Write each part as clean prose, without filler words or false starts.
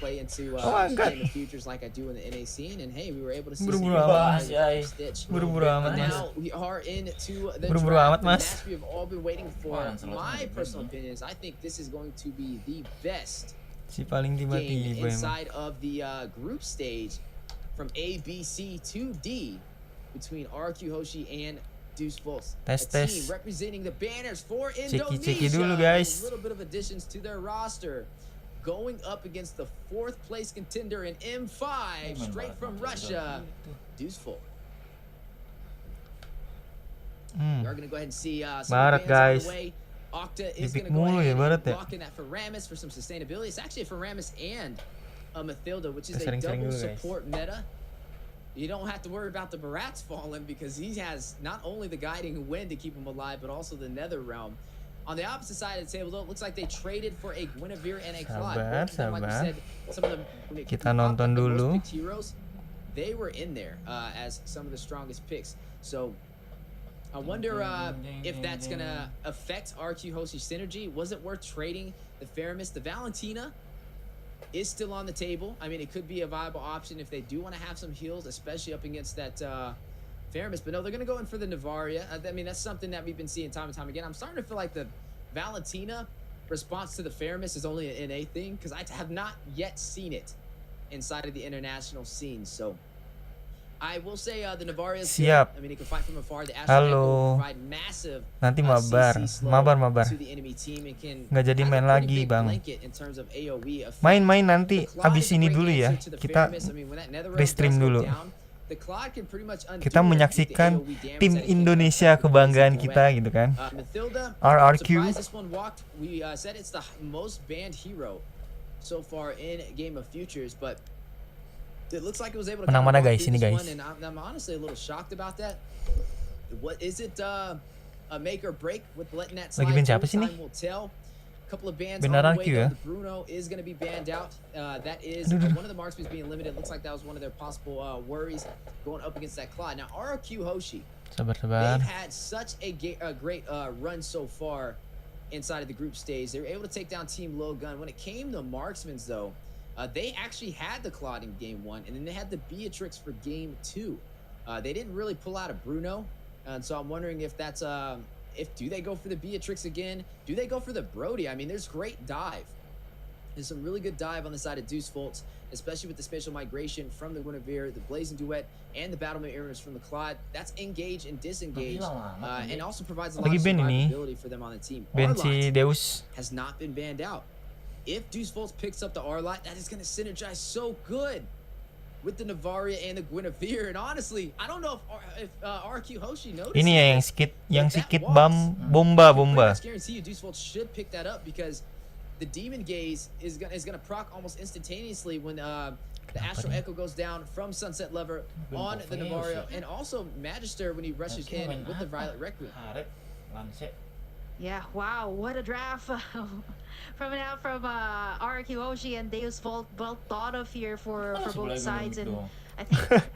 play into game of futures like I do in the NA scene, and hey, we were able to see Stitch. Now we are into the draft, the match we have all been waiting for. My personal opinion is I think this is going to be the best game inside of the group stage from A, B, C to D between RQ Hoshi and Deusvult. A team representing the banners for Indonesia. Dulu, guys. A little bit of additions to their roster. Going up against the 4th place contender in M5, straight from Russia, Deusvult. We are going to go ahead and see some Barat, guys. away. Octa is going to go ahead and lock in that Faramis for some sustainability. It's actually a Faramis and a Mathilda, which is a double support meta. You don't have to worry about the Barats falling because he has not only the guiding wind to keep him alive, but also the Nether Realm. On the opposite side of the table, though, it looks like they traded for a Guinevere and a Claude. Like you said, some of the kita nonton dulu. Heroes, they were in there as some of the strongest picks. So I wonder if that's going to affect RQ Hoshi's synergy. Was it worth trading the Faramis? The Valentina is still on the table. I mean, it could be a viable option if they do want to have some heals, especially up against that Faramis. But no, they're going to go in for the Navaria. I mean, that's something that we've been seeing time and time again. I'm starting to feel like the Valentina response to the Faramis is only an NA thing because I have not yet seen it inside of the international scene. So I will say the Navaria is good. I mean, it can fight from afar. The Astro will provide massive nanti mabar to the enemy team and can nggak jadi main lagi, Bang. In terms of AoE Main nanti abis ini dulu ya. Kita restream dulu. Kita menyaksikan tim Indonesia kebanggaan kita gitu kan. RRQ. We said it's the most banned hero so far in Game of Futures, but it looks like it was able to menang mana guys ini guys. And I'm honestly a little shocked about that. What is it a make or break with letting that slide? Lagi ban siapa sih nih? Couple of bans on the way though. The Bruno is going to be banned out. That is one of the marksmen being limited. Looks like that was one of their possible worries going up against that Claude. Now RQ Hoshi, they've had such a great run so far inside of the group stage. They were able to take down Team Low Gun. When it came to marksmen's though, they actually had the Claude in game 1, and then they had the Beatrix for game 2. They didn't really pull out a Bruno, and so I'm wondering if that's do they go for the Beatrix again? Do they go for the Brody? I mean, there's great dive. There's some really good dive on the side of Deusvult, especially with the spatial migration from the Guinevere, the Blazing Duet, and the Battle Mirrors from the Claude. That's engage and disengage, and also provides a lot of survivability for them on the team. Deus has not been banned out. If Deusvult picks up the Arlot, that is going to synergize so good with the Navaria and the Guinevere. And honestly, I don't know if RQ Hoshi noticed. Ini ya yang sikit bomba. I guarantee you Deusvult should pick that up because the Demon Gaze is gonna proc almost instantaneously when the Astral Echo goes down from Sunset Lover on the Navaria, and also Magister when he rushes in with the Violet Requiem. Yeah, wow, what a draft from RQ Hoshi and Deusvult, well thought of here for both sides. And I think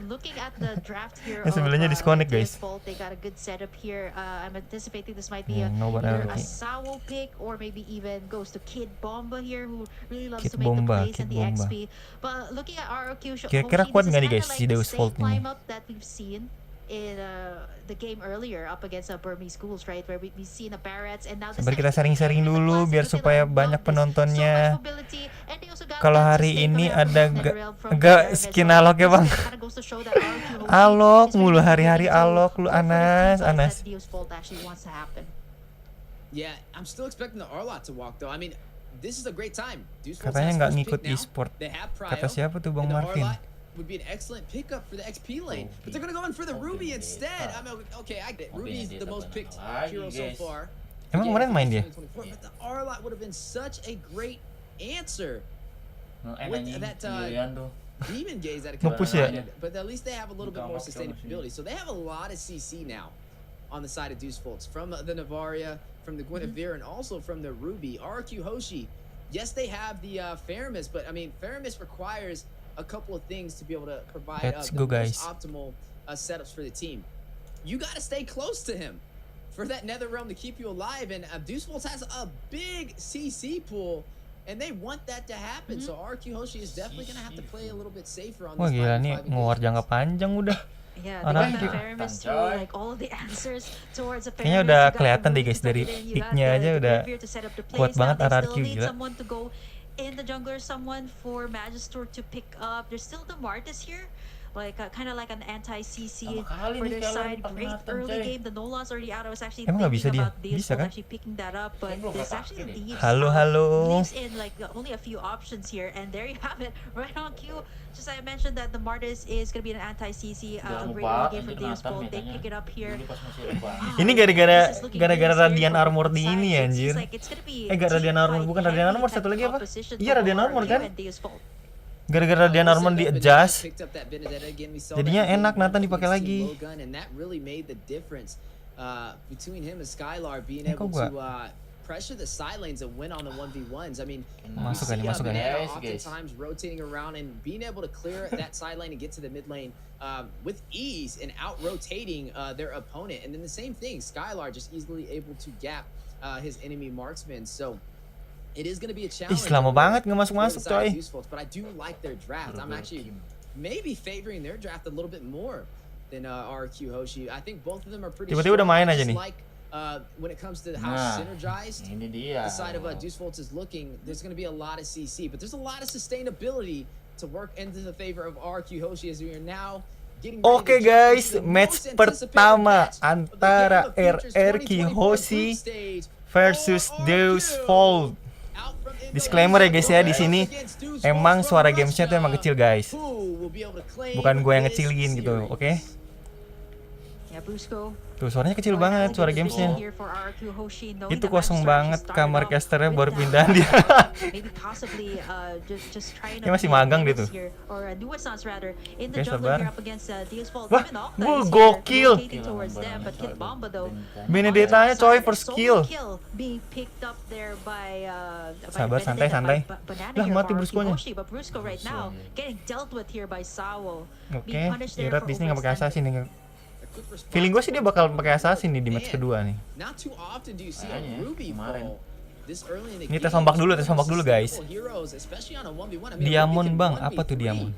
looking at the draft here of Deusvult, they got a good setup here. I'm anticipating this might be either a Sawo pick or maybe even goes to Kid Bomba here, who really loves to make the plays and the XP. But looking at RQ Hoshi, this is kind of like the safe climb up that we've seen in the game earlier up against Burmese schools, right, where we've seen the Barats, and now sabar kita sharing dulu biar supaya banyak penontonnya. Kalau hari ini ada gak skin alok ya bang? Alok mulu hari-hari alok lu Anas. Yeah, I'm still expecting the Arlot to walk though. I mean, this is a great time. Katanya nggak ngikut e-sport. Kata siapa tuh Bang Martin? Would be an excellent pickup for the XP lane, but they're gonna go in for the Ruby instead. I mean, okay, I get it. Ruby's the most picked hero so far. Emang kemarin main dia? But the Arlot would have been such a great answer with that Demon Gaze that could have, but at least they have a little bit more sustainability. So they have a lot of CC now on the side of Deusvult from the Navaria, from the Guinevere, and also from the Ruby. RQ Hoshi, yes, they have the Faramis, but I mean, Faramis requires a couple of things to be able to provide the most optimal setups for the team. You got to stay close to him for that Nether Realm to keep you alive, and Deusvult has a big CC pool, And they want that to happen. So RQ Hoshi is definitely gonna have to play a little bit safer on Wah this. gila nih, ngewar jangka panjang udah. Yeah, Orang they got the fairness to like all of the answers towards a kayaknya udah kelihatan deh guys dari picknya aja udah kuat banget RRQ gila. Someone to go in the jungler, someone for Magister to pick up. There's still the Martis here. Like kind of like an anti-CC for their side. Great early game. The no loss already out. I was actually thinking about Deusvult actually picking that up, but this actually leaves leaves in like only a few options here, and there you have it, right on cue. Just I mentioned that the Martis is gonna be an anti-CC. A great early game for Deusvult. They pick it up here. Ini gara-gara Radiant Armor di ini ya anjir. Radiant Armor bukan Radiant Armor, satu lagi apa? Iya Radiant Armor kan? Gara-gara dia normal di adjust, jadinya enak Nathan dipakai lagi. Pressure the side lanes and win on the 1v1s. I mean, masuk kan oftentimes rotating around and being able to clear that side lane and get to the mid lane with ease and out rotating their opponent. And then the same thing, Skylar just easily able to gap his enemy marksman. So it is going to be a challenge. Lama banget nggak masuk coy. But I do like their draft. I'm actually maybe favoring their draft a little bit more than RQ Hoshi. I think both of them are pretty. Tiba-tiba udah main aja nih. When it comes to how synergized the side of Deusvult is looking, there's going to be a lot of CC, but there's a lot of sustainability to work into the favor of RQ Hoshi as we are now getting ready. Oke guys, match pertama antara RRQ Hoshi versus Deusvult. Disclaimer ya guys ya, di sini emang suara gamesnya tuh emang kecil guys, bukan gue yang ngecilin gitu, oke? Tuh suaranya kecil banget suara gamesnya. Itu kosong banget kamar casternya baru pindahan dia. Dia masih magang dia tuh. Oke sabar. Wah, gokil. Benedetta-nya coy first kill. Sabar, santai. Lah mati Brusco-nya. Oke, Irat di sini nggak pakai assassin nih. Feeling gue sih dia bakal pakai assassin nih di match kedua nih. Ini tes ombak dulu guys. Diamond bang, apa tuh diamond?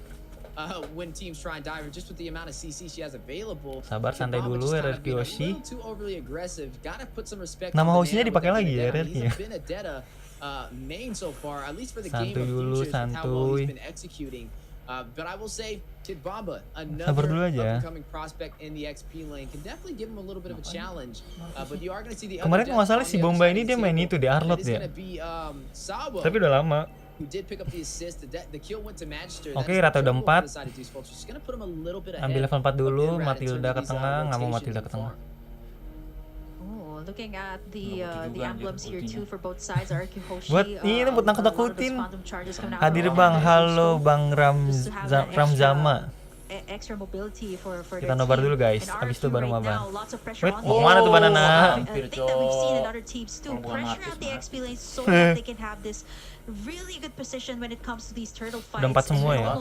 Sabar, santai dulu RRQ Hoshi. Nama Hoshi-nya dipakai lagi ya RRQ ya. Santuy dulu, santuy. But I will say, Kid Bomba, sabar dulu aja. Kemarin kalau masalah si Bomba ini dia main itu di Arlot ya. Tapi udah lama. Oke, rata udah 4. Ambil level 4 dulu, Matilda ke tengah, nggak mau Matilda ke tengah. Looking at the emblems here too for both sides, RQ Hoshi. Buat ini buat nakut-nakutin. Hadir bang, halo bang Ramzama. Extra mobility for kita nobar dulu guys, habis itu baru mabar. Wait, mau kemana tuh banana? Udah 4 semua ya.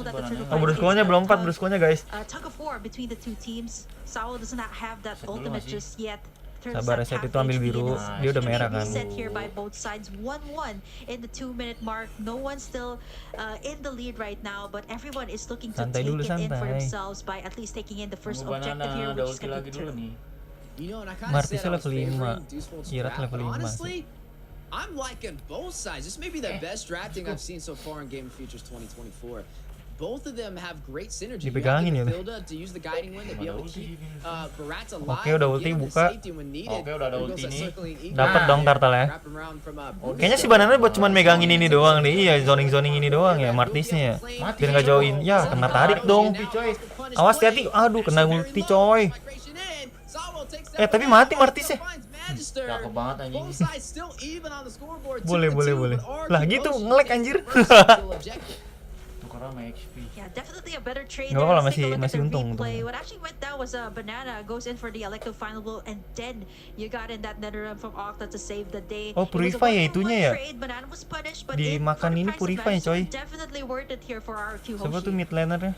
Oh, Brusco-nya belum 4, Brusco-nya guys. Sabar, reset itu ambil biru. Dia udah merah kan. Santai dulu, santai. Martisnya level 5. Irat level 5. I'm liking both sides. This may be the best drafting I've seen so far in Game of Futures 2024. Both of them have great synergy. Dipegangin ya. Oke, udah ulti buka. Oke, udah ada ulti nih. Dapat dong turtle ya. Kayaknya si banana buat cuman megangin ini doang nih. Iya, zoning ini doang ya Martisnya ya. Biar nggak jauhin. Ya, kena tarik dong. Awas hati. Aduh, kena ulti coy. Tapi mati Martisnya. Cakep banget anjing. Boleh. Lah gitu, nge-lag anjir. Yeah, definitely a better trade. Nggak apa-apa, masih untung. What actually went down was Banana goes in for the Electro final blow, and then you got in that nether realm from Octa to save the day. Oh, Purify ya itunya ya. Dimakan ini Purify coy. Definitely worth it here for RQ Hoshi. Siapa tuh mid laner-nya?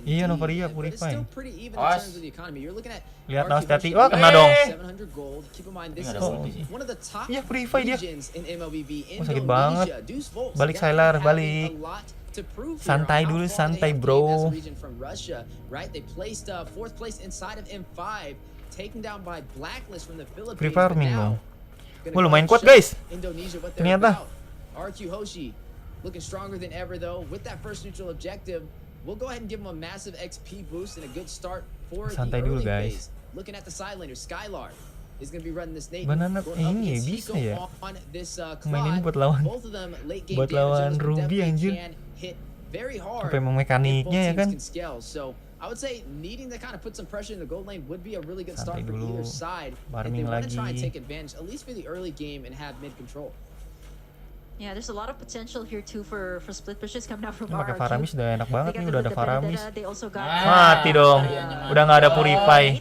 Iya, Novaria Purify. Awas. Lihat hati-hati. Wah, kena dong. Iya, Purify dia. Oh, sakit banget. Balik Sylar, balik. Santai dulu, santai bro. Free farming dong. Wah, lumayan kuat guys. Ternyata. Looking stronger than ever though with that first neutral objective. We'll go ahead and give him a massive XP boost and a good start for Santai the dulu early guys. phase. Looking at the side laner, Skylar is going to be running this Nate. Banana ini bisa ya. Mainin buat lawan Ruby anjir. Apa emang mekaniknya ya kan? So I would say needing to kind of put some pressure in the gold lane would be a really good start for dulu. either side. Farming if they want to try and lagi. take advantage at least for the early game and have mid control. Yeah, there's a lot of potential here too for split pushes coming out from Pakai RRQ. Faramis udah enak banget nih, udah ada Faramis. They also got Mati dong. Udah nggak ada Purify.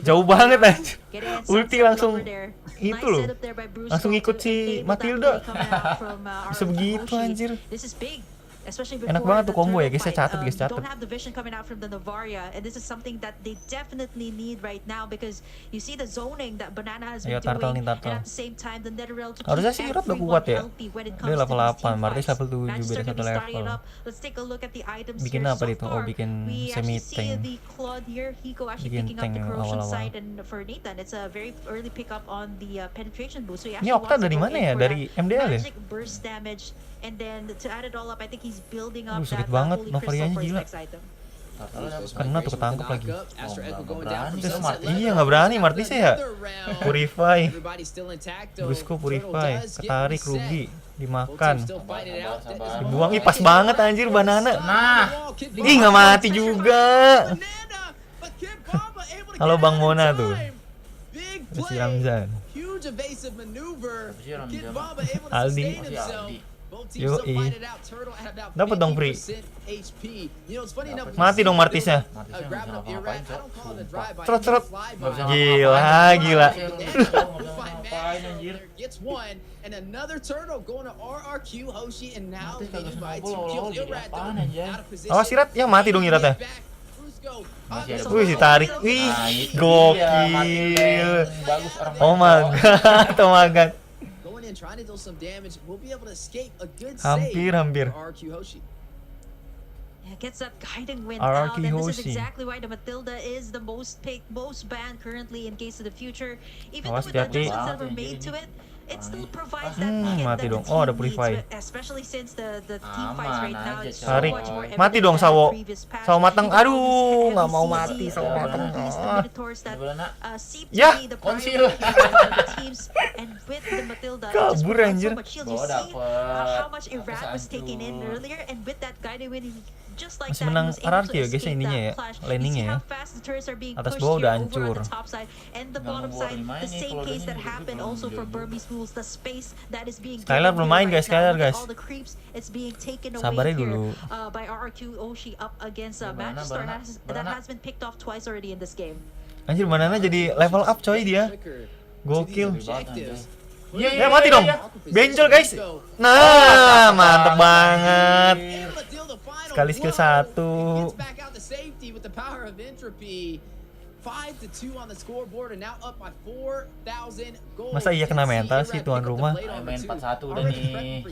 Jauh banget aja. Ulti langsung itu loh. Langsung ikut si Matilda. Bisa begitu anjir. Enak banget tuh combo ya guys, saya catat guys, catat. Don't have the vision coming out from the Novaria, and this is something that they definitely need right now because you see the zoning that Banana has been doing, and at the same time the Netherrealm to keep Harusnya sih Irot udah kuat ya. healthy when it Dia comes level to 8, Martis level 7, beda 1 level. Let's take a look at the items Bikin here apa so itu? far. Oh, bikin We semi actually see tank. the Claude here, Hiko actually Bikin picking up tank the corrosion awal-awal. side, and for Nathan it's a very early pickup on the penetration boost. So he Ini actually Okta wants to dari go mana in ya? for Dari that MDL ya? magic burst damage. And then to add it all up, I think he's building up Sakit that banget, holy Novarianya crystal for his gila. next item. Kena tuh ketangkep lagi. berani. Iya nggak berani Martisnya ya. Purify. Brusco Purify. Ketarik Ruby. Dimakan. Dibuang. Ih pas banget anjir Banana. Nah. Ih nggak mati juga. Halo Bang Mona tuh. Terus si Ramzan. Aldi. Yo, dapat dong free. Mati dong Martisnya. Cerot. Gila, gila. Awas Irat, ya mati dong Iratnya. Wih si tarik, wih gokil. Oh my god, oh my god. Hampir. Yeah, gets that guiding wind RRQ out, and this is Hoshi. exactly why the Matilda is the most picked, most banned currently in case of the future. Even Awas, though with the hati-hati. adjustments that were made to it, it still provides that hit mati that dong. the Oh, ada team Purify. needs, especially since the team fights right Aman now aja, is so Tarik. much more Mati evident dong, than Sawo. the previous patch. Sawo matang. Even though Aduh, this nggak mau heavy mati CC, Sawo matang. at least the Minotaurs that seem to Yah, be the konsil. priority of the teams, and with the Matilda, it just Kabur, provides so anjir. much shield. You Bawa see dapet. how much Iraq was taken in earlier, and with that guiding wind, just like Masih that, menang he was able RRQ to ya guys escape ininya that ya, clash. laningnya You see ya. how fast the turrets are being Atas pushed bawah here udah over hancur. on the top side, and the Nggak bottom mau side, bermain the nih, same kalau case ini that juga happened belum also for jago. Burmese Bulls, the space that is being Skylar given belum here main, right guys, now. Skylar, Look at guys. all the creeps, it's being taken away Sabar aja here dulu. by RRQ Oshi up against Banana, Manchester, and that Banana. has been picked off twice already in this game. Anjir Banana jadi level up coy dia. Gokil. Iya, Ya mati dong. Benjol guys. Nah, mantep banget. Sekali skill 1. Masa iya kena mental sih tuan rumah? Main 4-1 udah nih.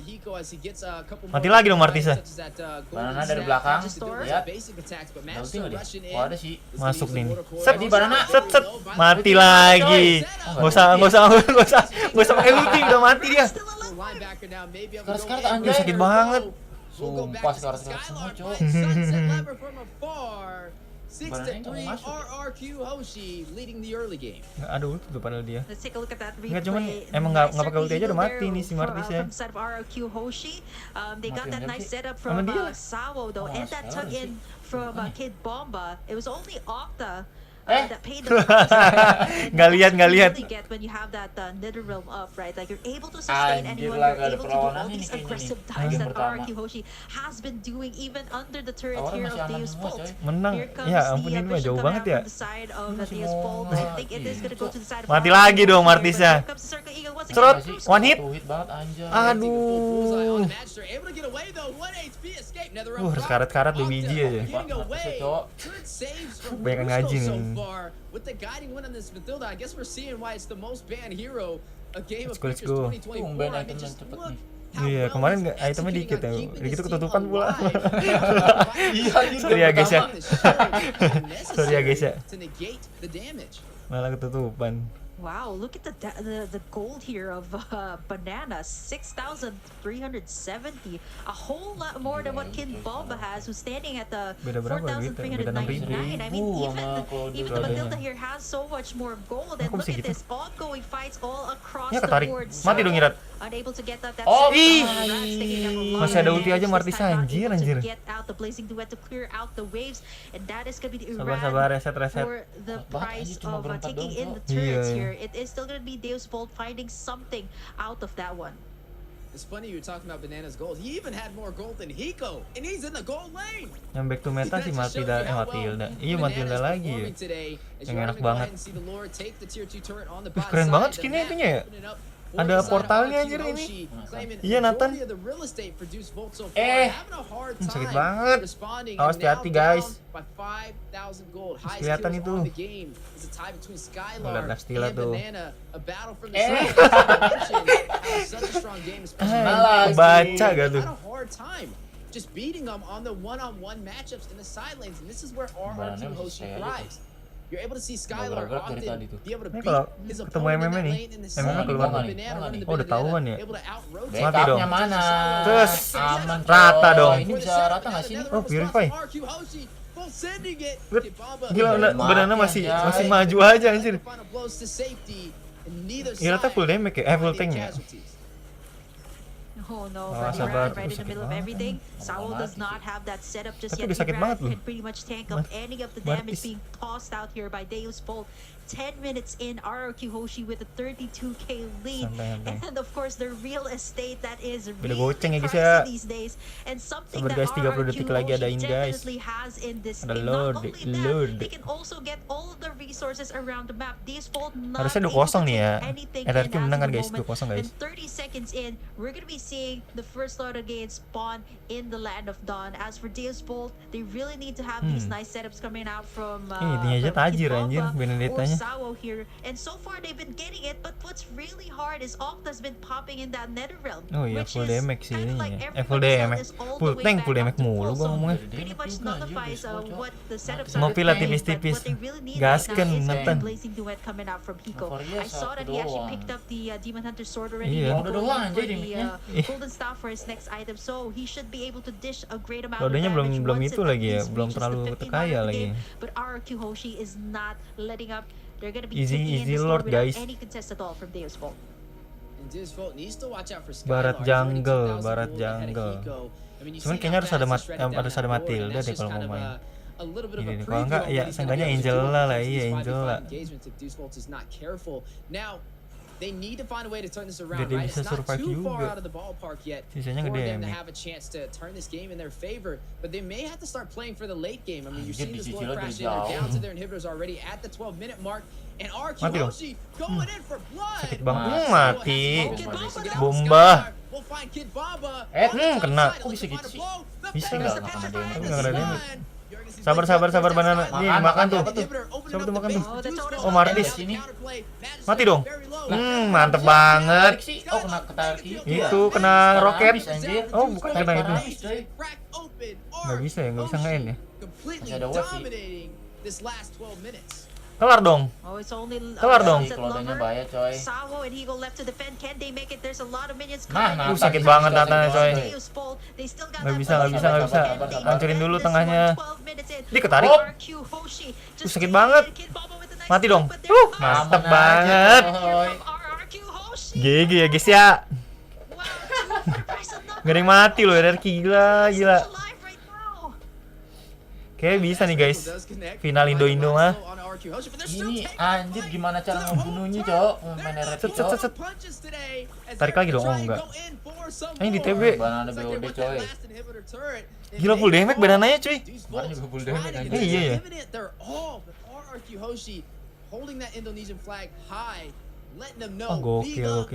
Mati lagi dong Martisnya. Banana dari belakang. Lihat. Ulti nggak dia? Oh ada sih. Masuk nih. Set di Banana. Set. Mati lagi. Gak usah pakai ulti, udah mati dia. Skar anjay. Ih, sakit banget. Sumpah skar semua cowok. 6-3 RRQ Hoshi leading the early game. Nggak ada ulti tuh padahal dia. Let's take a look at that replay. Nggak, cuman emang nggak pakai ulti aja udah mati nih si Martisnya. From side of RRQ Hoshi, they got that nice setup Sama from dia. Sawo though, and that tuck in from Kid Bomba. It was only Octa that paid the Nggak lihat. really get when you have that nether realm up, right? Like you're able to sustain Anjir anyone, lah, you're nggak ada able to do all perlawanan these ini kayaknya aggressive nih. dives Game that pertama. RRQ Hoshi has been doing even under the turret Orang here masih of anak Deus semua, Vult. coy. Menang. Here comes Ya the ampun ini mah vision jauh coming banget out ya. from the side of Masih Deus Vult. mau I think it is gonna go to the side of Mati RRQ lagi dong Hoshi, Martisnya. but here comes the Circle Eagle once Cerot. again. One hit. Satu hit banget anjay. Aduh. Sekarat-karat 2 biji aja. Banyak yang ngaji nih. Let's go. Iya, kemarin itemnya dikit ya. Dikit ketutupan pula. Sorry ya guys ya. Sorry ya guys ya. Malah ketutupan. Wow, look at the gold here of Banana, 6,370, a whole lot more than what Kid Bomba has, who's standing at the 4,399. I mean, even the Matilda here has so much more gold, and look at this, ongoing fights all across the board. Mati dong Irat. Unable to get that. Ih, masih ada ulti aja Martis anjir. Get out the blazing duet to clear out the waves, and that is gonna be the Sabar, reset. for the price of taking in the turrets here. It is still going to be Deusvult finding something out of that one. It's funny you're talking about Banana's gold. He even had more gold than Hiko, and he's in the gold lane. Yang back to meta sih Matilda. Iya Matilda lagi ya. Yang enak banget. Keren banget skinnya itunya ya. Ada portalnya anjir ini. Iya Nathan. Sakit banget. Awas hati-hati guys. Kelihatan itu. Lihat Nastila tuh. Baca gak tuh? Just beating them on the one-on-one matchups in the side lanes, and this is where RRQ Hoshi thrives. You're able to see Skylar often be able to beat his opponent in that lane in the side. Oh, udah tahuan ya. Mati dong. Mana? Terus aman rata dong. Ini bisa rata nggak sih? Oh, Purify. Gila, Banana masih maju aja anjir. Rata full damage ya? Full tank ya? Oh no, right in the middle of everything. Saul does not have that setup just yet. He can pretty much tank up any of the damage being tossed out here by Deusvult. 10 minutes in, RRQ Hoshi with a 32k lead. And of course, the real estate that is really pricey these days. And something that RRQ Hoshi definitely has in this game. Not only that, they can also get all of the resources around the map. Deusvult not able to do anything in at the moment. And 30 seconds in, we're going to be seeing the first Lord again spawn in the land of Dawn. As for Deusvult, they really need to have these nice setups coming out from Sawo here, and so far they've been getting it, but what's really hard is Octa's been popping in that nether realm. Oh iya, full damage sih ini ya. Full damage. Full damage mulu gua ngomongnya. Pretty much nullifies what the setups are. Ngopi lah tipis-tipis. Gasken Nathan. Blazing duet coming out from Hiko. I saw that he actually picked up the Demon Hunter sword already. Iya. For the golden staff for his next item, so he should be able to dish a great amount of damage. Belum itu lagi ya, belum terlalu kaya lagi. But RRQ Hoshi is not letting up. They're gonna be easy Lord guys. Any contest at all from Deusvult. Barat jungle. Cuman kayaknya harus ada Matilda deh kalau mau main. Ini kalau enggak ya seenggaknya Angela lah, iya Angela. They need to find a way to turn this around, right? It's not too far out of the ballpark yet for them to have a chance to turn this game in their favor, but they may have to start playing for the late game. I mean, you're seeing this Lord crash in, they're down to their inhibitors already at the 12-minute mark, and RRQ Hoshi going in for blood. Sakit banget, mati. Bomba. Kena. Kok bisa gitu sih? Bisa nggak sama dia? Tapi nggak ada damage. Sabar Banana. Nih makan tuh. Siapa tuh makan tuh? Oh Martis. Mati dong. Mantep banget. Oh kena ketaki. Itu kena roket. Oh bukan kena itu. Nggak bisa nge-end ya. Masih ada wave sih. Kelar dong. Kelar dong. Kelodanya bahaya coy. Sakit banget tatanya coy. Nggak bisa. Hancurin dulu tengahnya. Dia ketarik. Sakit banget. Mati dong. Mantap banget. GG ya guys ya. Gak ada yang mati loh, RRQ gila. Kayaknya bisa nih guys. Final Indo mah. Ini anjir gimana cara ngebunuhnya, Cok? Main RRQ. Set. Tarik lagi dong. Oh enggak. Ini di TB. Banana BOD coy. Gila full damage banananya cuy. Kemarin juga full damage aja. Iya ya. Oh gokil.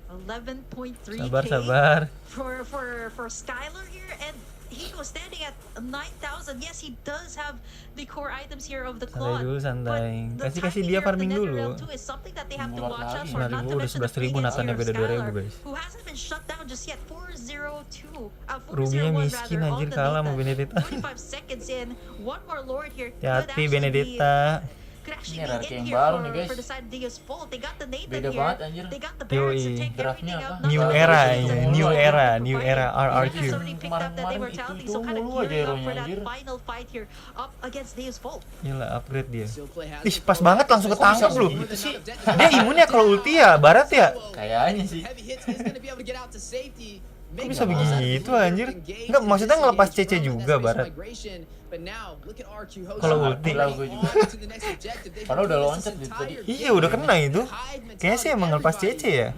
11.3k Sabar. for Skylar here, and he goes standing at 9,000. Yes, he does have the core items here of the Claw. Santai. Kasih dia farming dulu. Is something that they have to Buat watch out lagi. for. Not to 9.000 udah mention the 11.000 Nathannya beda 2.000 guys. who hasn't been shut down just yet. 402. Rubinya 401 miskin rather, anjir on the kalah sama Nathan. Benedetta. 45 seconds in. One more Lord here. Hati Benedetta. Could actually Ini be RRQ in yang here baru nih, guys. for the side of Deusvult. They got the Nathan Beda here. banget anjir. They got the barracks to Yoi. take Draftnya everything out. apa? New Not era only ini, the new Lord era, for new fighting. era RRQ. There's somebody picked up that Kemarin-kemarin immortality, itu so kind of mulu gearing aja up for hero-nya, that anjir. final fight here up against Deusvult. Gila upgrade dia. Still play has Ih, it pas for banget Warriors. langsung There's ketangkep also lu. more than enough depth. Dia imunnya kalau ulti ya, barat ya. Kayaknya sih. Heavy hits is gonna be able to get out to safety. Kok bisa begitu anjir? Enggak, maksudnya ngelepas CC juga barat. Kalau ulti lah gue juga. Padahal udah loncat gitu tadi. Iya udah kena itu. Kayaknya sih emang ngelepas CC ya.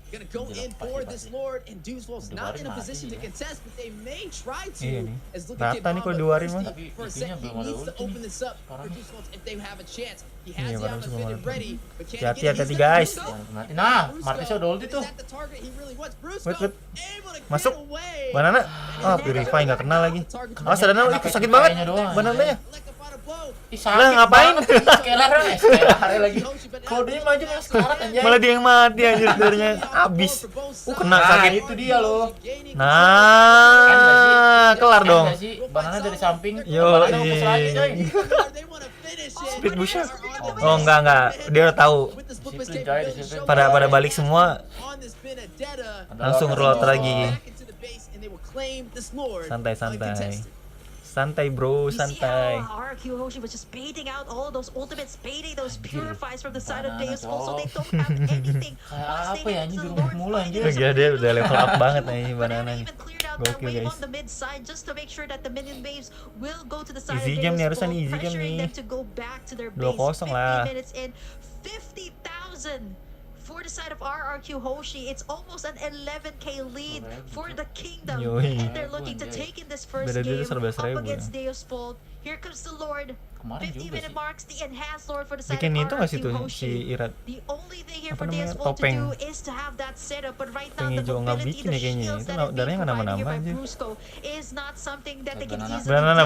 Gonna go in for this Lord, and Deusvult's not in a position to contest, but they may try Iya to. nih. As look Rata nih kalau Kid diluarin Mamba, mah. first for a Itunya sec, he belum ada needs to ulti. open this up for Deusvult if they have a chance. He has Iya, the padahal outfit semua and mati. ready, but can he Hati-hati, get it? He's guys. gonna Brusco. Mati. Nah, Brusco, Martisnya udah ulti is tuh. that the target he really wants? Brusco Wait. able to get Masuk. away. Banana. Ah, Purify nggak kena lagi. Ah, Sadana lu ikut sakit banget. Banananya. Ih, sakit Lah, ngapain? banget. Skelar lagi. Kalau dia maju yang sekarat anjay. Malah dia yang mati anjir, darinya habis. Kena Nah, sakit. itu dia loh. Nah, kelar dong. Enggak sih, banana dari samping. Yo, Banana ngepush lagi, coy. Speed bush-nya? Oh, enggak. Dia udah tahu. Disiplin, coy, disiplin. Pada balik semua. Langsung roll lagi. Santai. Santai bro, santai. RRQ Hoshi was just baiting out all those ultimates, baiting those purifies from the side of Deusvult, so they don't have anything. Kayak apa ya anjir, dirubah mulu anjir. Gila dia udah level up banget nih banananya. Gokil Gokil guys. on the mid side just to make sure that the minion waves will go to the side Easy of game nih, Deusvult, harusnya nih, easy game pressuring nih. them to go back to their 2-0 base. 50 lah. minutes in, 50,000 for the side of RRQ Hoshi. It's almost an 11k lead for the kingdom. Yoi. And they're looking to take in this first Beda dia game 11.000 up against ya. Deusvult. Here comes the Lord. Kemarin 50 juga minute sih. marks, the enhanced Lord for the side Bikin of itu nggak sih RRQ tuh Hoshi. si Irat? The only thing here Apa for namanya, Deusvult to topeng. do is to have that setup, but right now Topeng the hijau nggak mobility, bikin the ya kayaknya. shields Itu that is being darahnya nggak provided here nambah-nambah by anjir. Brusco is not something that they can Banana. easily Banana.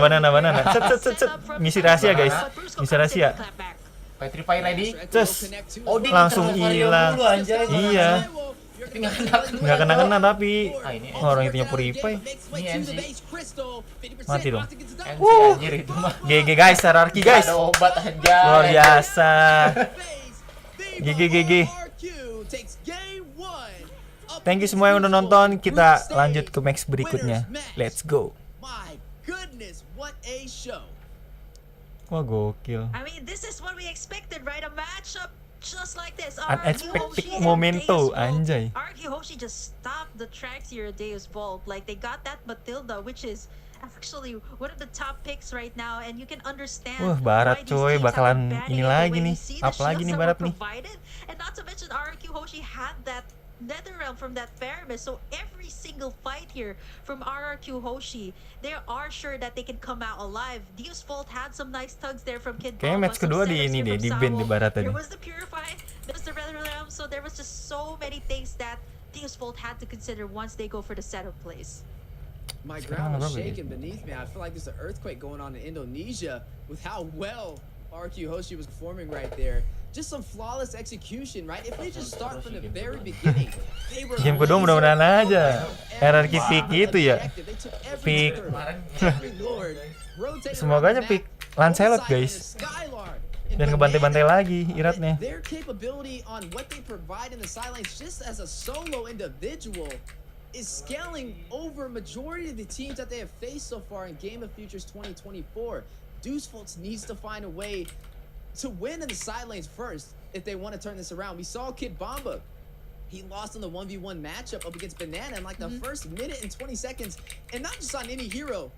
deal with. Set. Misi rahasia guys. But Brusco Misi comes in rahasia. to clap back. Petrify ready. Cus. Oh, dia Langsung ngeter hilang. dulu, anjay. Iya. Tapi nggak Nggak kena tapi. Ah, ini Oh, orang itunya Purify. Ini NC. Mati dong. NC anjir itu mah. GG guys, hierarki guys. Ada obat anjay. Luar biasa. GG. Thank you semua yang udah nonton. Kita lanjut ke match berikutnya. Let's go. My goodness, what a show. Wah gokil. I mean, this is what we expected, right? A matchup just like this. Unexpected RRQ Hoshi and momento, Deusvult. anjay. RRQ Hoshi just stopped the tracks here at Deusvult. Like, they got that Matilda, which is actually one of the top picks right now, and you can understand Wah, Barat why these coy, teams have bakalan been banning ini it, but lagi when nih. you see the Up lagi shields nih that Barat were nih. provided, and not to mention RRQ Hoshi had that Netherrealm from that Faramis, so every single fight here from RRQ Hoshi, they are sure that they can come out alive. Deusvult had some nice tugs there from Kid Kayaknya Bamba, match some kedua di sevens ini here deh, from di band di Sawo. Barat tadi. There was the Purify, there was the Netherrealm, so there was just so many things that Deusvult had to consider once they go for the setup plays. My Sekarang ground was apa shaking beneath me. I feel like there's an earthquake going on in Indonesia with how well RQ Hoshi was performing right there. Just some flawless execution, right? If we just start from the very beginning, they were Game kedua mudah-mudahan aja. RRQ pick itu ya. Pick. Semoganya pick Lancelot guys. Dan ngebantai-bantai lagi Iratnya. Their capability on what they provide in the sidelines just as a solo individual is scaling over majority of the teams that they have faced so far in Game of Futures 2024. Deusvult needs to find a way to win in the side lanes first if they want to turn this around. We saw Kid Bamba. He lost in the 1v1 matchup up against Banana in like the first minute and 20 seconds. And not just on any hero.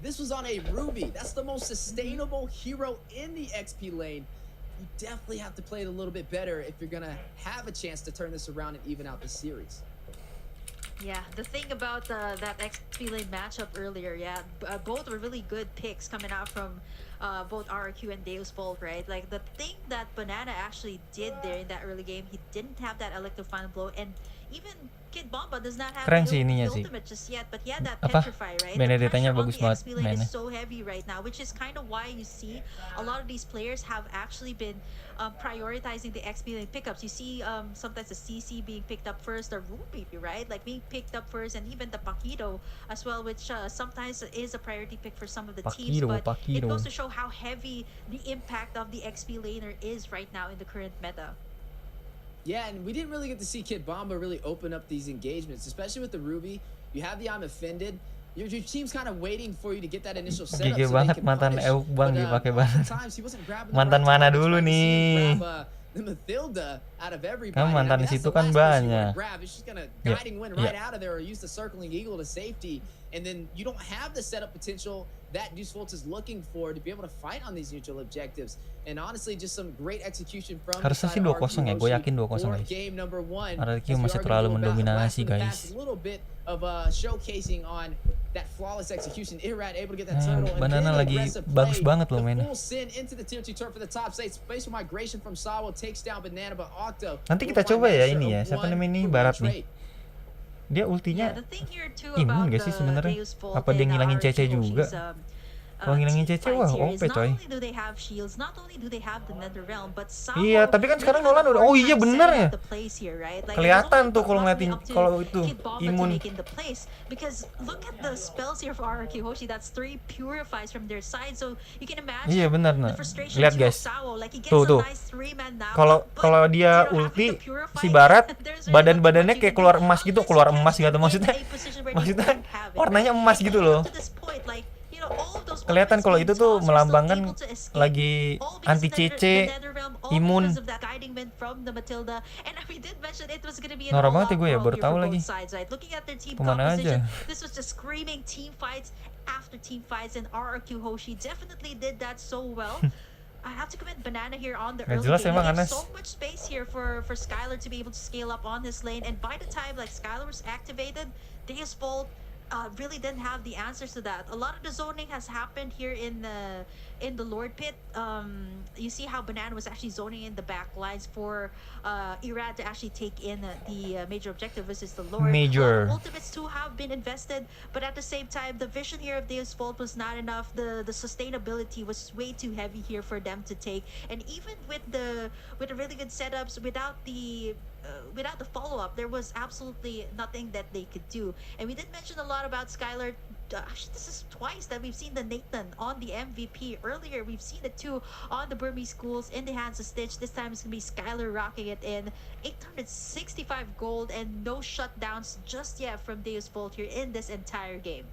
This was on a Ruby. That's the most sustainable hero in the XP lane. You definitely have to play it a little bit better if you're going to have a chance to turn this around and even out the series. Yeah, the thing about that XP lane matchup earlier, both were really good picks coming out from both RRQ and Deusvult, right? Like the thing that Banana actually did there in that early game, he didn't have that electro final blow, and even Kid Bomba does not have Keren the sih ininya sih. ultimate just yet, but he had that Apa? petrify, right? Benedetta-nya The bagus pressure on banget the XP lane mainnya. is so heavy right now, which is kind of why you see a lot of these players have actually been prioritizing the XP lane pickups. You see sometimes the CC being picked up first, the Ruby, right? Like being picked up first, and even the Paquito as well, which sometimes is a priority pick for some of the teams. But it goes to show how heavy the impact of the XP laner is right now in the current meta. Yeah, and we didn't really get to see Kid Bomba really open up these engagements, especially with the Ruby. You have the I'm offended. Your team's kind of waiting for you to get that initial setup. Gigi banget mantan Euk Bang dipakai banget. Mantan Mantan mana dulu nih? The Mathilda out of everybody. Kan mantan di situ kan banyak. It's just gonna guiding win right out of there, or use the circling eagle to safety, and then you don't have the setup potential that Deusvult is looking for to be able to fight on these neutral objectives. And honestly, just some great execution from harusnya sih 2-0 ya, gue yakin 2-0 guys. RRQ masih terlalu mendominasi guys. Showcasing on that flawless execution. Irad able to get that turtle, and Banana lagi bagus banget loh mainnya. Nanti kita coba ya ini ya, siapa namanya ini Barat nih. Dia ultinya imun gak sih sebenarnya? Apa dia ngilangin CC juga? Kalau ngilangin CC, wah OP coy. Iya, tapi kan sekarang Nolan udah, oh iya bener ya. Kelihatan tuh kalau ngeliatin, kalau itu imun. Iya bener, nah. Lihat guys, tuh. Kalau dia ulti, si Barat, badannya kayak keluar emas gitu maksudnya warnanya emas gitu loh. Kelihatan kalau itu tuh melambangkan lagi anti CC, imun. Norak banget ya gue ya, baru tahu lagi. Kemana aja? I have to commend Banana here on the Gak early jelas game. emang There's Anas. so much space here for Skylar to be able to scale up on this lane, and by the time like Skylar was activated, Deusvult really didn't have the answers to that. A lot of the zoning has happened here in the Lord Pit. You see how Banana was actually zoning in the back lines for Irad to actually take in the major objective versus the Lord. Major Ultimates too have been invested, but at the same time, the vision here of Deusvult was not enough. The sustainability was way too heavy here for them to take, and even with the really good setups, without the follow-up, there was absolutely nothing that they could do. And we did mention a lot about Skylar. Actually, this is twice that we've seen the Nathan on the MVP. Earlier, we've seen it too on the Burmese schools in the hands of Stitch. This time it's going to be Skylar rocking it in. 865 gold and no shutdowns just yet from Deusvult here in this entire game.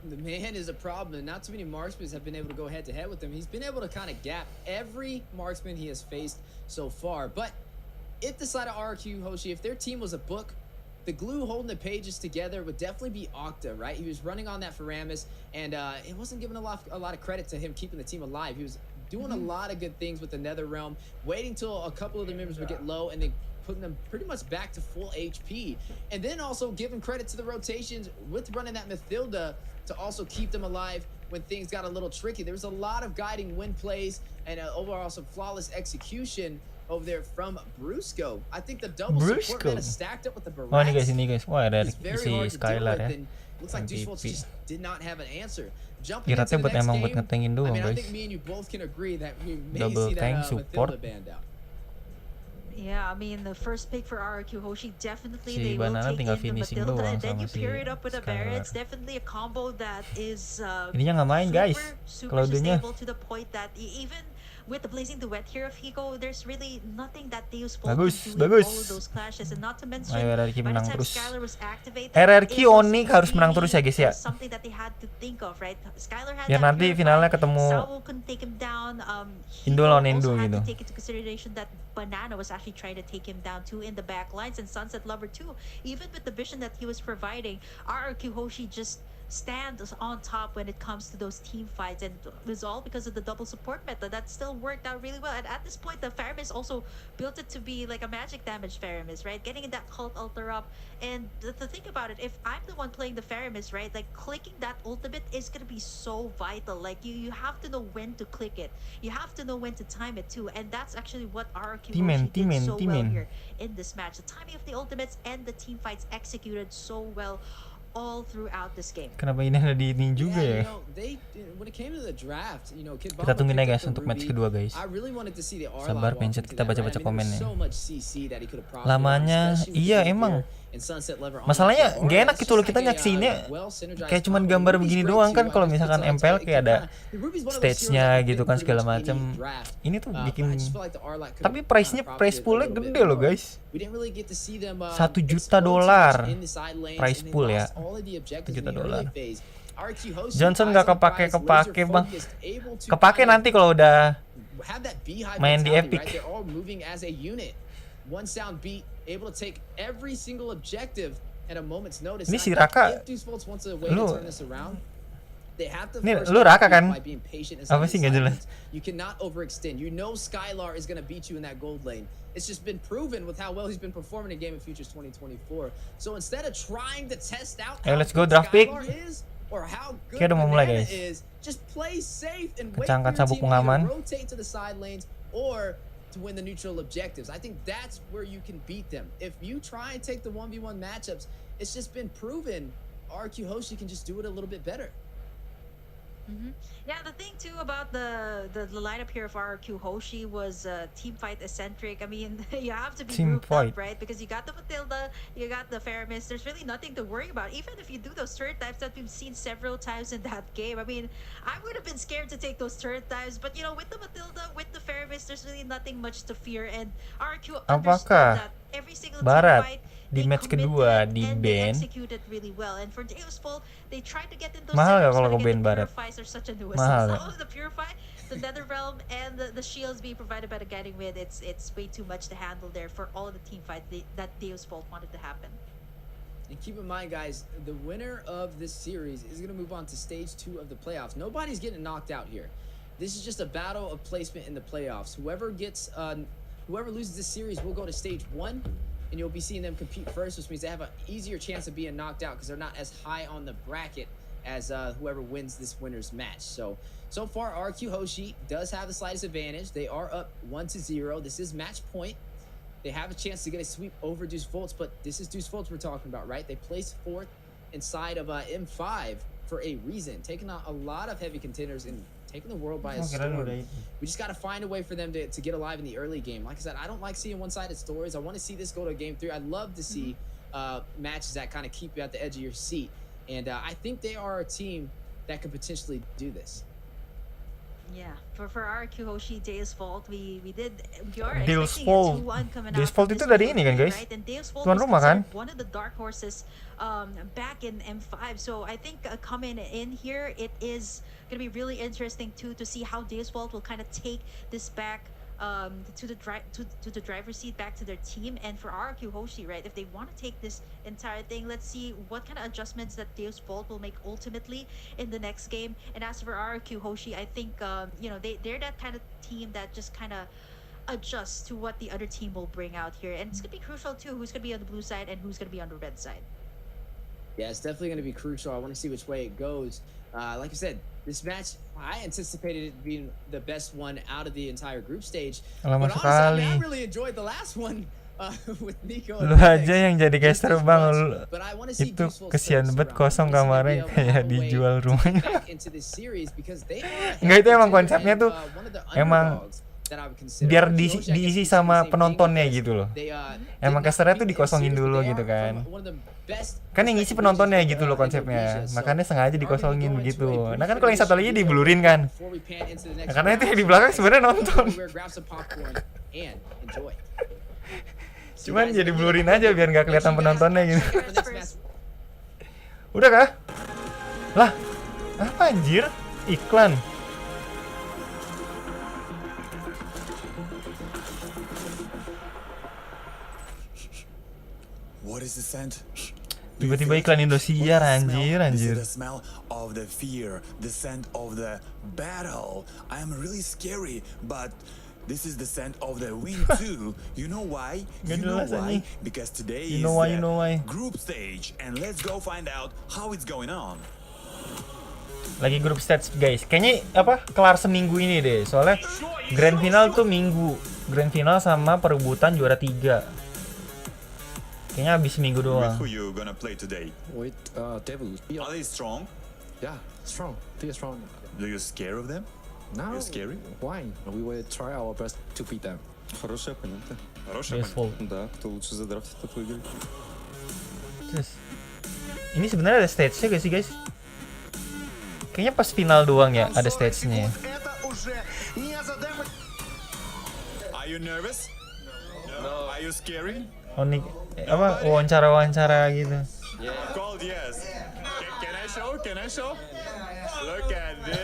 The man is a problem, and not too many marksmen have been able to go head-to-head with him. He's been able to kind of gap every marksman he has faced so far. But if the side of RRQ Hoshi, if their team was a book, the glue holding the pages together would definitely be Octa, right? He was running on that Faramis, and it wasn't given a lot of credit to him keeping the team alive. He was doing a lot of good things with the Nether Realm, waiting till a couple of the members would get low, and then putting them pretty much back to full HP. And then also giving credit to the rotations with running that Mathilda to also keep them alive when things got a little tricky. There was a lot of guiding win plays and overall some flawless execution over there from Brusco. I think the double support kind of stacked up with the Barats. Oh ini guys, wah ada It's very hard si to deal Skylar with, ya. and looks like Deusvult just did not have an answer. Jumping Iratnya into the buat next emang buat game, ngetengin I doang mean, I guys. think me and you both can agree that we may Double see tank that support. Mathilda banned out. Yeah, I mean the first pick for RRQ Hoshi definitely Si they will Banana take tinggal in the finishing Mathilda, doang and then sama you si pair it up with a Baron. Skylar. It's definitely a combo that is Ininya nggak main guys, super Claudenya. sustainable to the point that even with the Blazing Duet here of Hiko, there's really nothing that Deusvult Bagus, can do in bagus. all of those clashes, and not to mention Ayo RRQ by the menang time terus. Skylar was activated, RRQ it was Onyx harus menang terus ya guys ya. something that they had to think of, right? Skylar had Biar that nanti purify, finalnya ketemu Sawo couldn't take him down. Indo lawan Hiko Indo also had gitu. to take into consideration that Banana was actually trying to take him down too in the back lines, and Sunset Lover too. Even with the vision that he was providing, RRQ Hoshi just stand on top when it comes to those team fights, and it was all because of the double support meta that still worked out really well. And at this point, the Faramis also built it to be like a magic damage Faramis, right? Getting that cult altar up, and the thing about it, if I'm the one playing the Faramis, right, like clicking that ultimate is gonna be so vital. Like you have to know when to click it, you have to know when to time it too, and that's actually what RQ did so well here in this match. The timing of the ultimates and the team fights executed so well all throughout this game. Kenapa ini ada di ini juga ya? Kita tungguin aja guys untuk match kedua guys. Sabar pencet, kita baca-baca komennya. Lamanya, iya emang. Masalahnya nggak enak gitu loh, kita nyaksiinnya kayak cuman gambar begini doang kan. Kalau misalkan MPL kayak ada stage-nya gitu kan segala macam. Ini tuh bikin, tapi price poolnya gede loh guys. $1 juta price pool ya. $1 juta. Johnson nggak kepake bang. Kepake nanti kalau udah main di Epic. Ini si Raka, lu Raka kan? Apa sih nggak jelas? You cannot overextend. You know Skylar is going to beat you in that gold lane. It's just been proven with how well he's been performing in Game of Futures 2024. So instead of trying to test out how let's go draft pick. Is or how good Udah mau mulai guys. Is, just play safe and wait Kecangkan for sabuk your team pengaman. to rotate to the side lanes or to win the neutral objectives. I think that's where you can beat them. If you try and take the 1v1 matchups, it's just been proven RQ Hoshi can just do it a little bit better. Yeah, the thing too about the lineup here of RQ Hoshi was team fight eccentric. I mean, you have to be grouped up, right? Because you got the Matilda, you got the Faramis. There's really nothing to worry about. Even if you do those turret types that we've seen several times in that game. I mean, I would have been scared to take those turret types, but you know, with the Matilda, with the Faramis, there's really nothing much to fear. And RQ understood that every single team fight, di match kedua di ban really well. And for Deusvult, they tried to get into mahal gak kalau ke ban Barat? Mahal. The Purify, the Nether Realm, and the shields being provided by the Guiding Wind, it's way too much to handle there for all of the team fights that Deusvult wanted to happen. And keep in mind, guys, the winner of this series is going to move on to stage 2 of the playoffs. Nobody's getting knocked out here. This is just a battle of placement in the playoffs. Whoever loses this series will go to stage 1. And you'll be seeing them compete first, which means they have an easier chance of being knocked out because they're not as high on the bracket as whoever wins this winner's match. So far, RQ Hoshi does have the slightest advantage. They are up 1-0. This is match point. They have a chance to get a sweep over Deusvult, but this is Deusvult we're talking about, right? They placed 4th inside of M5 for a reason, taking out a lot of heavy contenders and taking the world by a storm. We just got to find a way for them to get alive in the early game. Like I said, I don't like seeing one-sided stories. I want to see this go to game 3. I'd love to see matches that kind of keep you at the edge of your seat. And I think they are a team that could potentially do this. Yeah, for RQ Hoshi, Deusvult, we are expecting a 2-1 coming out. Deusvult itu dari ini kan guys? Right? And Deusvult tuan rumah kan? One of the dark horses back in M5. So I think coming in here, it is going to be really interesting too to see how Deusvult will kind of take this back to the driver's seat, back to their team. And for RQ Hoshi, right, if they want to take this entire thing, let's see what kind of adjustments that Deusvult will make ultimately in the next game. And as for RQ Hoshi, I think you know, they're that kind of team that just kind of adjusts to what the other team will bring out here. And it's going to be crucial too, who's going to be on the blue side and who's going to be on the red side. Yeah, it's definitely going to be crucial. I want to see which way it goes. Like I said, this match, I anticipated it being the best one out of the entire group stage. But honestly, I really enjoyed the last one with Nico. Lu aja yang jadi caster bang, itu kesian banget kosong kamarnya kayak dijual rumahnya. Enggak, itu emang konsepnya tuh emang biar diisi sama penontonnya gitu loh. Emang casternya tuh dikosongin dulu gitu kan. Kan yang ngisi penontonnya gitu loh konsepnya. Makanya sengaja dikosongin begitu. Nah kan kalau yang satu lagi diblurin kan. Nah, karena itu yang di belakang sebenarnya nonton. Cuman jadi blurin aja biar nggak kelihatan penontonnya gitu. Udah kah? Lah, apa anjir? Iklan. What is the scent? Tiba-tiba iklan Indosiar, anjir. The smell of the fear, the scent of the battle. I am really scary, but this is the scent of the win too. You know why? You know why? Because today You is know why, the you know why. group stage, and let's go find out how it's going on. Lagi grup stage guys. Kayaknya kelar seminggu ini deh. Soalnya grand final tuh minggu. Grand final sama perebutan juara 3. Kayaknya habis minggu doang. With who you gonna play today? With Deusvult. Are they strong? Yeah, strong. They are strong. Are you scared of them? Now, You're scary? why? We will try our best to beat them. Хороший оппонент. Хороший Deusvult. Да, кто лучше задрафтит, тот выиграет. Terus, ini sebenarnya ada stage-nya gak sih guys? Kayaknya pas final doang ya ada stage-nya. Are you nervous? No. Are you scary? Oh nih, wawancara gitu. Cold, yes. Can I show? Can I show? Look at this.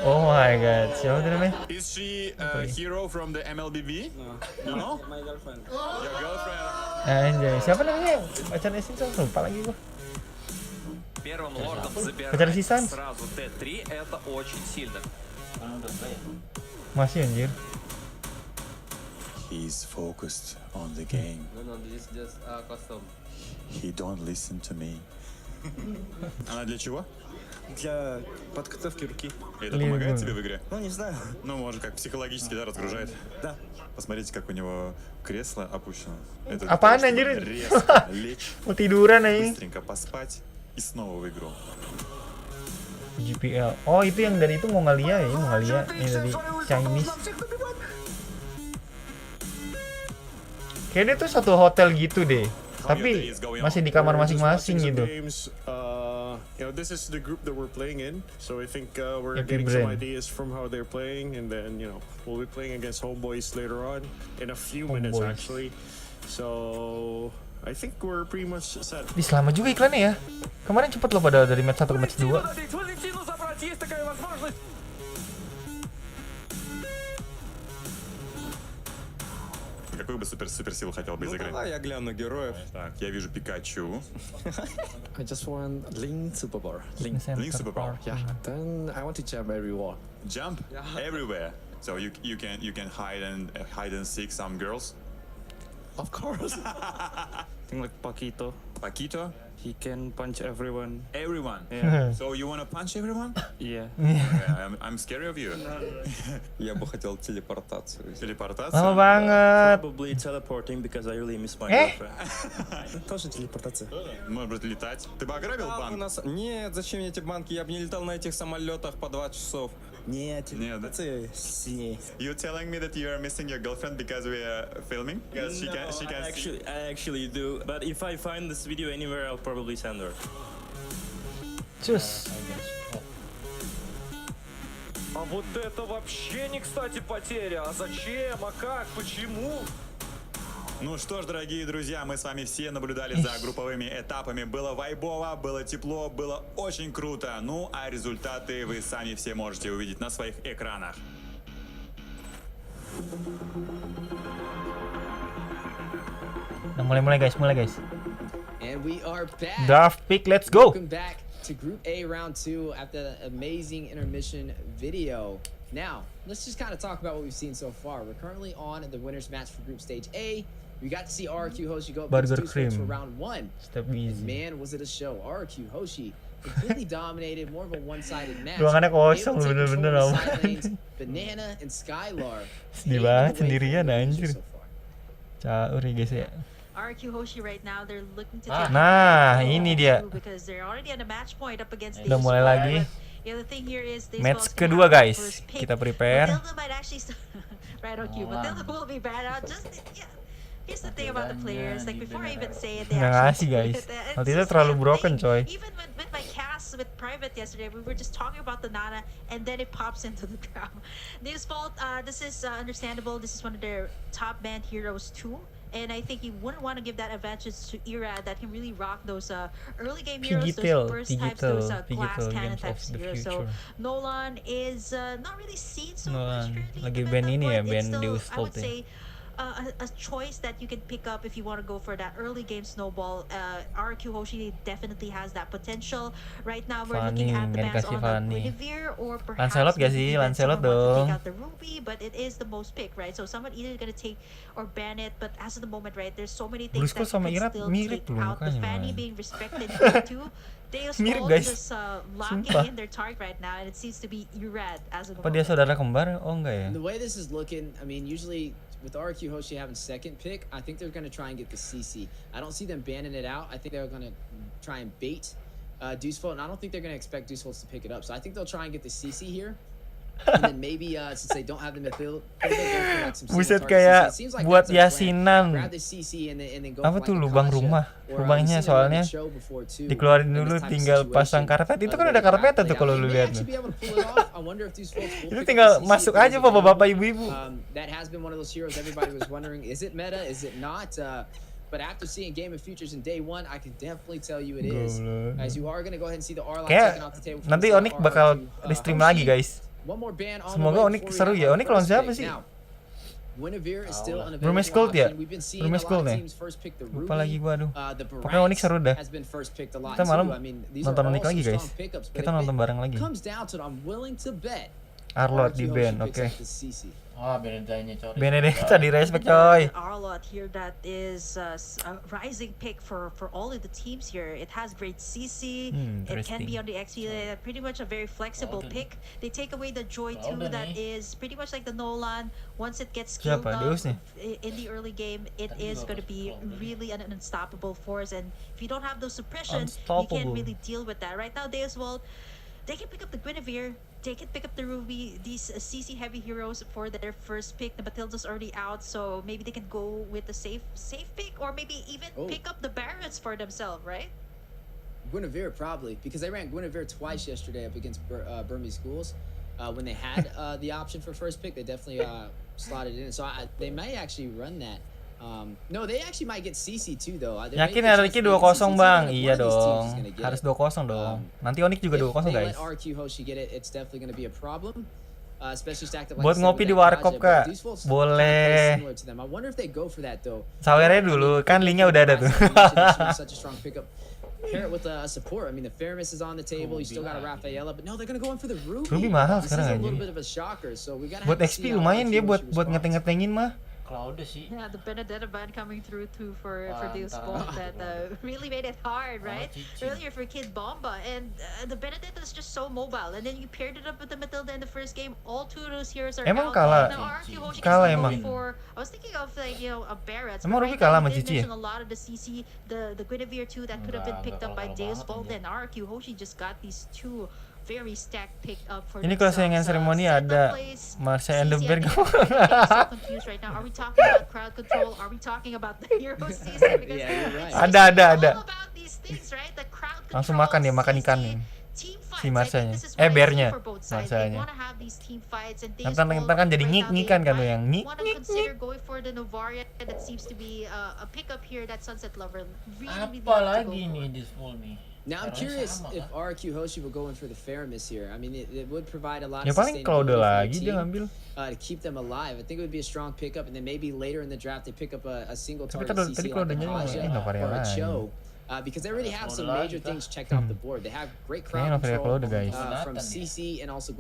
Oh my god, siapa tuh namanya? Is she a hero from the MLBB? No. My girlfriend. Your girlfriend. Anjay, siapa namanya? Pacarnya sih, lupa lagi gua. Первым лордом Pacar забирать Сисан? сразу Т3 это очень сильно. Masih anjir. He's focused on the game. No, this is just custom. He don't listen to me. Она для чего? Для подготовки руки. Это помогает Лего. тебе в игре? Ну, не знаю. Ну, может, как психологически, да, разгружает? Да. Посмотрите, как у него кресло опущено. Это Апaan, для того, чтобы anjir? резко лечь, Mau tiduran aja. быстренько поспать и снова в игру. GPL. Oh itu yang dari itu mau ngalia ya, mau ngalia. Ini dari Chinese. Kayaknya dia tuh satu hotel gitu deh. Tapi masih di kamar masing-masing gitu. You know, this is the group that we're playing in, so I think we're Happy getting some brain. ideas from how they're playing, and then you know we'll be playing against Homeboys later on in a few minutes Homeboys. actually. So I think we're pretty much set. Ih, selama juga iklannya ya. Kemarin cepet loh pada dari match 1 ke match 2. Валентину забрать, есть такая возможность. Какую бы суперсилу хотел бы Ну, изыграть? давай я гляну героев. Так, я вижу Пикачу. I just want Link Superpower. Link. Link superpower. Yeah. Then I want to jump every wall. Jump everywhere. So you can hide and seek some girls. Of course. Think like Paquito. Paquito, He can punch everyone. everyone. Yeah. So you wanna punch everyone? Yeah. Yeah, I'm scary of you. Я бы хотел телепортацию. Телепортация. Lama banget. Probably teleporting because I really miss my Eh? girlfriend. Тоже телепортация. Может быть, летать. Ты бы ограбил А, у банк? нас... Нет, зачем мне эти банки? Я бы не летал на этих самолетах по 2 часов. Нет, Нет, да? сильнее. You telling me that you are missing your girlfriend because we are filming? Because she can see. I actually do. But if I find this video anywhere, I'll probably send her. Cus. А вот это вообще не кстати потеря. А зачем? А как? Почему? Ну что ж, дорогие друзья, мы с вами все наблюдали за групповыми этапами. Было вайбово, было тепло, было очень круто. Ну, а результаты вы сами все можете увидеть на своих экранах. Nah, mulai guys. And we are back. Draft pick, let's go. Welcome back to Group A Round 2 after the amazing intermission video. Now, let's just kind of talk about what we've seen so far. We're currently on the winner's match for Group Stage A. We got to see RQ Hoshi go up against Burger Deusvult for cream. round 1. Step And easy. man, was it a show. RQ Hoshi completely dominated, more of a one-sided match. Ruangannya kosong, Able to take control bener-bener of the aman. side lanes. Banana and Skylar Sedih paving banget the way sendirian, for the anjir. so far. Caur ya guys ya. RQ Hoshi right now, they're looking to take Nah, control ini dia. because they're already on a match point up against Udah mulai Deusvult. lagi. The other thing here is Match Deusvult kedua have the guys. first pick. Kita prepare. Matilda might actually right on cue. Matilda will be bad out. Just yeah. Here's the thing about the players. Like before I even say it, they Nggak actually ngasih, do guys. it. And it's Matilda just terlalu a broken, thing. coy. Even with my cast with Private yesterday, we were just talking about the Nana, and then it pops into the crowd. Deusvult, this is understandable. This is one of their top band heroes too. And I think you wouldn't want to give that advantage to Ira that can really rock those early game heroes, those burst types, those glass cannon Games of types the heroes. So Future. Nolan is not really seen so Nolan. much currently. Lagi but ban at that ini ya, point, it's ban still, I Deusvult would ya. say a choice that you can pick up if you want to go for that early game snowball. RQ Hoshi definitely has that potential. Right now we're looking at the bans on Guinevere or perhaps Lancelot gak sih? Lancelot dong. Take out the Ruby, but it is the most pick, right? So someone either gonna take or ban it, but as of the moment, right, there's so many things that you can still take out. The Fanny being respected here too. Deusvult is locking in their target right now, and it seems to be Urad as of the Apa dia saudara kembar? Oh enggak ya? The way this is looking, I mean, usually with RQ Hoshi having second pick, I think they're going to try and get the CC. I don't see them banning it out. I think they're going to try and bait Deusvult, and I don't think they're going to expect Deusvult to pick it up. So I think they'll try and get the CC here. And then maybe since they don't have the midfield, buset kayak buat yasinan. Apa tuh lubang rumah? Lubangnya soalnya dikeluarin dulu, tinggal pasang karpet. Itu kan udah karpet tuh kalau lu lihat. Itu tinggal masuk aja bapak-bapak ibu-ibu. That has been one of those heroes everybody was wondering, is it meta, is it not? But after seeing Game of Futures in day one, I can definitely tell you it is. As you are gonna go ahead and see the R line taken off the table. Nanti Onyx bakal di-stream lagi, guys. Semoga Onyx seru ya. Onyx lawan siapa sih? Brumes Gold ya? Brumes Gold nih. Lupa lagi gua, aduh. Pokoknya Onyx seru dah. Kita malam nonton Onyx lagi, guys. Kita nonton bareng lagi. Arlot di band, oke. Benedetta di respect, coy. Arlot here that is a rising pick for all of the teams here. It has great CC. It can be on the XP. Pretty much a very flexible pick. They take away the Joy too. That is pretty much like the Nolan. Once it gets killed up in the early game, it is going to be really an unstoppable force. And if you don't have those suppressions, you can't really deal with that. Right now, Deusvult, they can pick up the Guinevere. They can pick up the Ruby, these CC heavy heroes for their first pick. The Matilda's already out, so maybe they can go with the safe pick, or maybe even pick up the Barons for themselves, right? Guinevere probably, because they ran Guinevere twice yesterday up against Burmese schools. When they had the option for first pick, they definitely slotted it in. So they may actually run that. No, they actually might get CC too though. Yakin hari ini 2-0 bang? Iya dong, harus 2-0 dong. Nanti Onyx juga 2-0 guys. Buat ngopi di warkop kak, boleh. Sawernya dulu, kan linknya udah ada tuh. Pair it with a support. I mean, the Fairness is on the table. You still got a Rafaela, but no, they're gonna go in for the Ruby. Ruby mahal sekarang aja. Buat XP lumayan dia buat ngeteng-ngetengin mah. Sih. Yeah, the Benedetta ban coming through too for Deusvult that really made it hard, right? Earlier for Kid Bomba, and the Benedetta is just so mobile, and then you paired it up with the Matilda in the first game. All two of those heroes are emang out. Kalah emang. I was thinking of like a Barrett. Emang Ruby kalah sama Cici ya? A lot of the CC, the Guinevere too that could have been picked up by Deusvult, and RQ Hoshi just got these two very stacked picked up for ini kalau saingan seremoni ada Marsha and the Bear. So confused right now. Are we talking about crowd control? Are we talking about the hero season? Because ada. All about these things, right? The crowd control. Langsung makan dia, makan ikan nih. Si Marsanya. Bearnya. Marsanya. Ntar kan jadi ngik-ngikan kan tuh yang ngik. Going for the Novaria that seems to be a pickup here, that Sunset Lover really apalagi nih di full nih. Now I'm curious if RQ Hoshi will go in for the Fairness here. I mean, it would provide a lot of sustainability kalau udah for lagi the dia team, ngambil. To keep them alive. I think it would be a strong pickup, and then maybe later in the draft they pick up a single Tapi target tadi CC kalau like udah a nyanyi or a Cho. Because they already have some major things checked off the board. They have great crowd control from CC and also